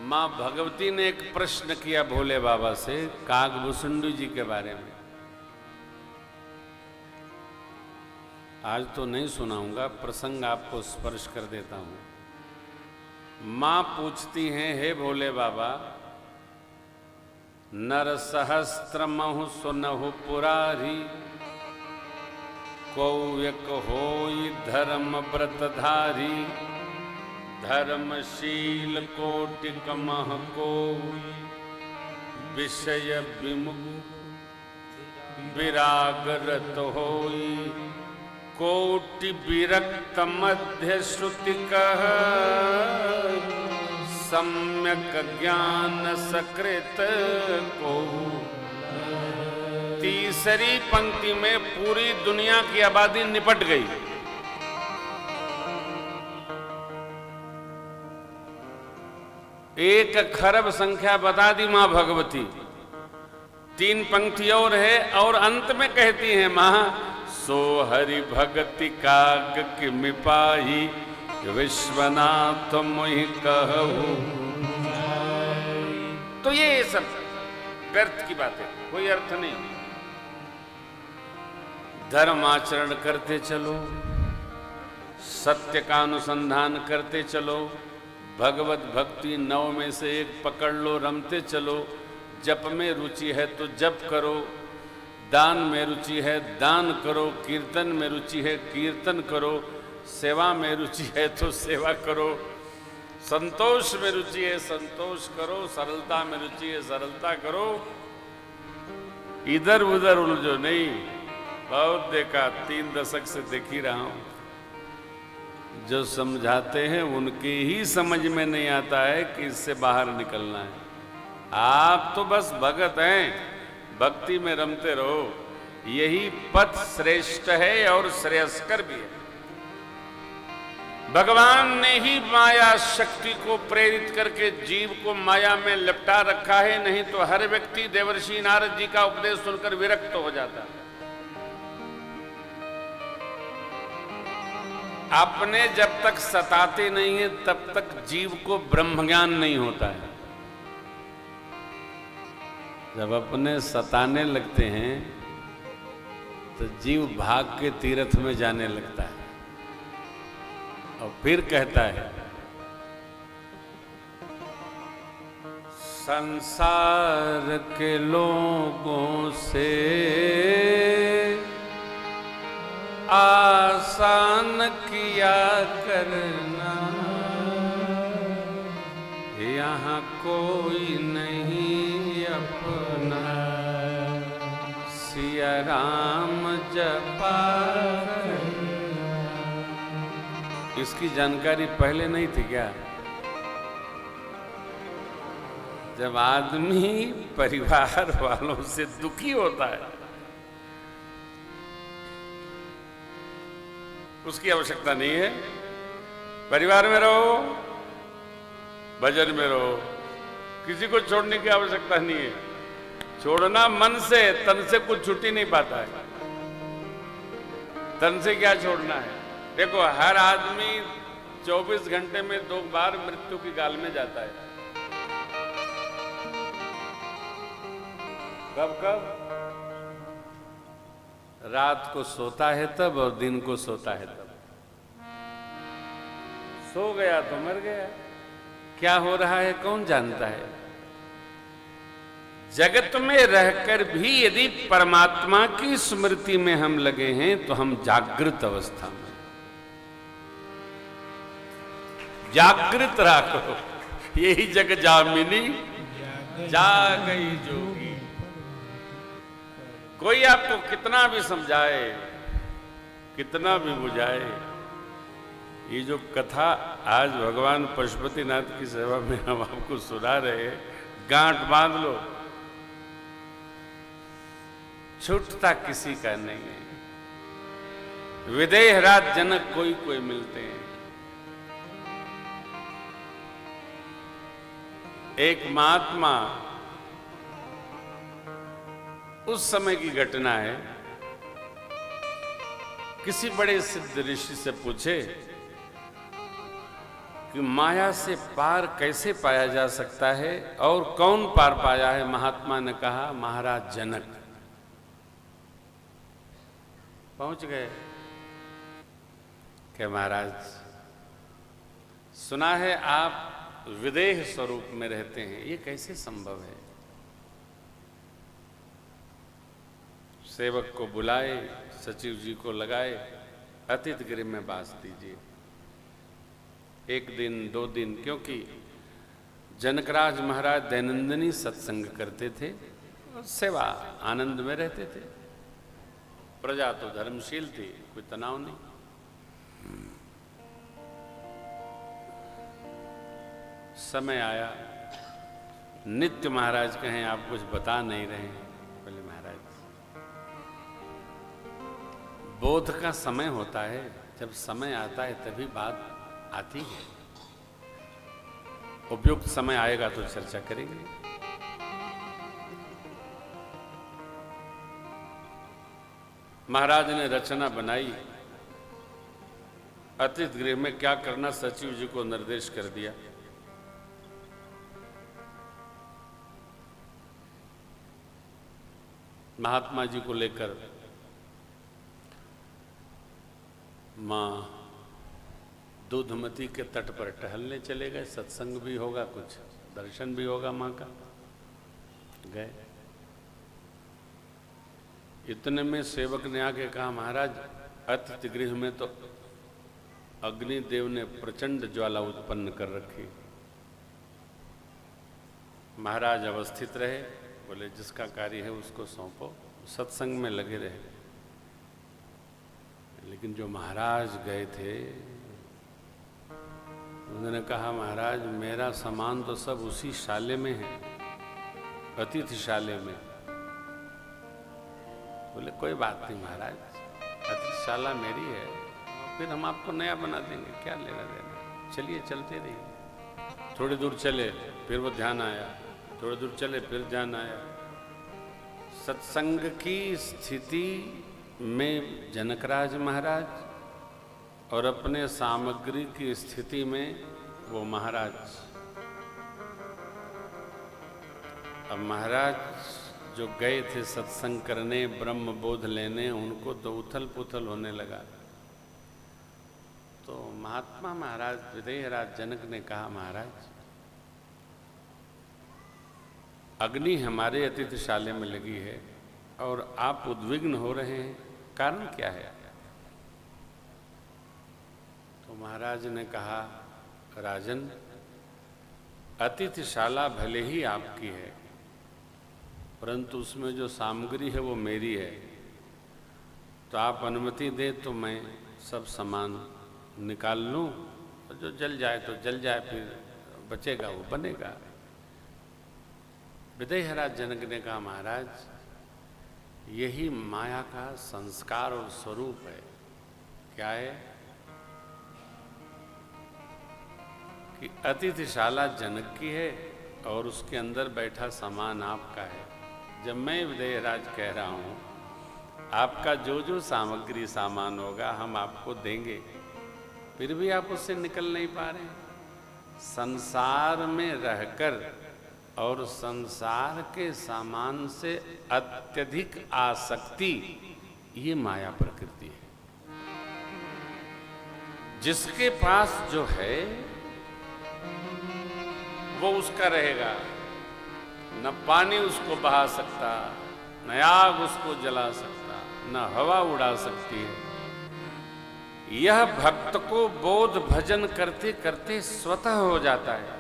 मां भगवती ने एक प्रश्न किया भोले बाबा से कागभूषुंडी जी के बारे में। आज तो नहीं सुनाऊंगा, प्रसंग आपको स्पर्श कर देता हूं। मां पूछती हैं, हे भोले बाबा, नर सहस्त्र महु सुनहु पुरारी, कौयक होई धर्म व्रतधारी, धर्मशील कोटिक मह कोई, विषय विमुख विरागरत होई, कोटि विरक्त मध्य श्रुति कह, सम्यक ज्ञान सकृत को। तीसरी पंक्ति में पूरी दुनिया की आबादी निपट गई। एक खरब संख्या बता दी मां भगवती। 3 पंक्ति और है और अंत में कहती हैं मां, सो हरि भगति काग किमि पाही, विश्वनाथ मोहि कहू। तो ये सब व्यर्थ की बात है, कोई अर्थ नहीं। धर्म आचरण करते चलो, सत्य का अनुसंधान करते चलो, भगवत भक्ति 9 में से 1 पकड़ लो, रमते चलो। जप में रुचि है तो जप करो, दान में रुचि है दान करो, कीर्तन में रुचि है कीर्तन करो, सेवा में रुचि है तो सेवा करो, संतोष में रुचि है संतोष करो, सरलता में रुचि है सरलता करो। इधर उधर उलझो नहीं। बहुत देखा, 3 दशक से देख ही रहा हूं। जो समझाते हैं उनकी ही समझ में नहीं आता है कि इससे बाहर निकलना है। आप तो बस भगत हैं, भक्ति में रमते रहो, यही पथ श्रेष्ठ है और श्रेयस्कर भी है। भगवान ने ही माया शक्ति को प्रेरित करके जीव को माया में लिपटा रखा है, नहीं तो हर व्यक्ति देवर्षि नारद जी का उपदेश सुनकर विरक्त हो जाता। अपने जब तक सताते नहीं है तब तक जीव को ब्रह्म ज्ञान नहीं होता है। जब अपने सताने लगते हैं तो जीव भाग के तीर्थ में जाने लगता है और फिर कहता है, संसार के लोगों से आसान किया करना, यहाँ कोई नहीं अपना, सिया राम जपा। इसकी जानकारी पहले नहीं थी क्या? जब आदमी परिवार वालों से दुखी होता है उसकी आवश्यकता नहीं है। परिवार में रहो, भजन में रहो, किसी को छोड़ने की आवश्यकता नहीं है। छोड़ना मन से, तन से कुछ छूट ही नहीं पाता है। तन से क्या छोड़ना है? देखो, हर आदमी 24 घंटे में 2 बार मृत्यु की गाल में जाता है। कब कब? रात को सोता है तब और दिन को सोता है तब। सो गया तो मर गया, क्या हो रहा है कौन जानता है। जगत में रहकर भी यदि परमात्मा की स्मृति में हम लगे हैं तो हम जागृत अवस्था में। जागृत रखो, यही जग जामिनी जागई जोगी। कोई आपको कितना भी समझाए, कितना भी बुझाए, ये जो कथा आज भगवान पशुपतिनाथ की सेवा में हम आपको सुना रहे हैं, गांठ बांध लो, छूटता किसी का नहीं है। विदेहराज जनक कोई कोई मिलते हैं। एक महात्मा, उस समय की घटना है, किसी बड़े सिद्ध ऋषि से पूछे कि माया से पार कैसे पाया जा सकता है और कौन पार पाया है। महात्मा ने कहा महाराज जनक पहुंच गए कि महाराज सुना है आप विदेह स्वरूप में रहते हैं, ये कैसे संभव है। सेवक को बुलाए, सचिव जी को लगाए, अतिथि गृह में बास दीजिए। 1 दिन 2 दिन, क्योंकि जनकराज महाराज दैनंदिनी सत्संग करते थे और सेवा आनंद में रहते थे। प्रजा तो धर्मशील थी, कोई तनाव नहीं। समय आया, नित्य महाराज कहें आप कुछ बता नहीं रहे हैं। बोले महाराज बोध का समय होता है, जब समय आता है तभी बात आती है। उपयुक्त समय आएगा तो चर्चा करेंगे। महाराज ने रचना बनाई, अतिथि गृह में क्या करना सचिव जी को निर्देश कर दिया। महात्मा जी को लेकर मां दूधमती के तट पर टहलने चले गए। सत्संग भी होगा, कुछ दर्शन भी होगा मां का। गए, इतने में सेवक ने आके कहा महाराज अतिथि गृह में तो अग्निदेव ने प्रचंड ज्वाला उत्पन्न कर रखी। महाराज अवस्थित रहे, बोले जिसका कार्य है उसको सौंपो, सत्संग में लगे रहे। लेकिन जो महाराज गए थे उन्होंने कहा महाराज मेरा सामान तो सब उसी शाले में है, अतिथि शाले में। बोले कोई बात नहीं महाराज, अतिथिशाला मेरी है, फिर हम आपको नया बना देंगे, क्या लेना देना, चलिए चलते रहिए। थोड़ी दूर चले, फिर वो ध्यान आया, थोड़ी दूर चले, फिर ध्यान आया। सत्संग की स्थिति में जनकराज महाराज और अपने सामग्री की स्थिति में वो महाराज। अब महाराज जो गए थे सत्संग करने, ब्रह्म बोध लेने, उनको तो उथल पुथल होने लगा। तो महात्मा महाराज विदेहराज जनक ने कहा महाराज अग्नि हमारे अतिथिशाले में लगी है और आप उद्विग्न हो रहे हैं, कारण क्या है। तो महाराज ने कहा राजन अतिथिशाला भले ही आपकी है परंतु उसमें जो सामग्री है वो मेरी है, तो आप अनुमति दें तो मैं सब सामान निकाल लूं, और जो जल जाए तो जल जाए, फिर बचेगा वो बनेगा। विदेहराज जनक ने कहा महाराज यही माया का संस्कार और स्वरूप है। क्या है कि अतिथिशाला जनक की है और उसके अंदर बैठा सामान आपका है। जब मैं विदेहराज कह रहा हूं आपका जो जो सामग्री सामान होगा हम आपको देंगे, फिर भी आप उससे निकल नहीं पा रहे हैं। संसार में रहकर और संसार के सामान से अत्यधिक आसक्ति, ये माया प्रकृति है। जिसके पास जो है वो उसका रहेगा, न पानी उसको बहा सकता, न आग उसको जला सकता, न हवा उड़ा सकती है। यह भक्त को बोध भजन करते करते स्वतः हो जाता है।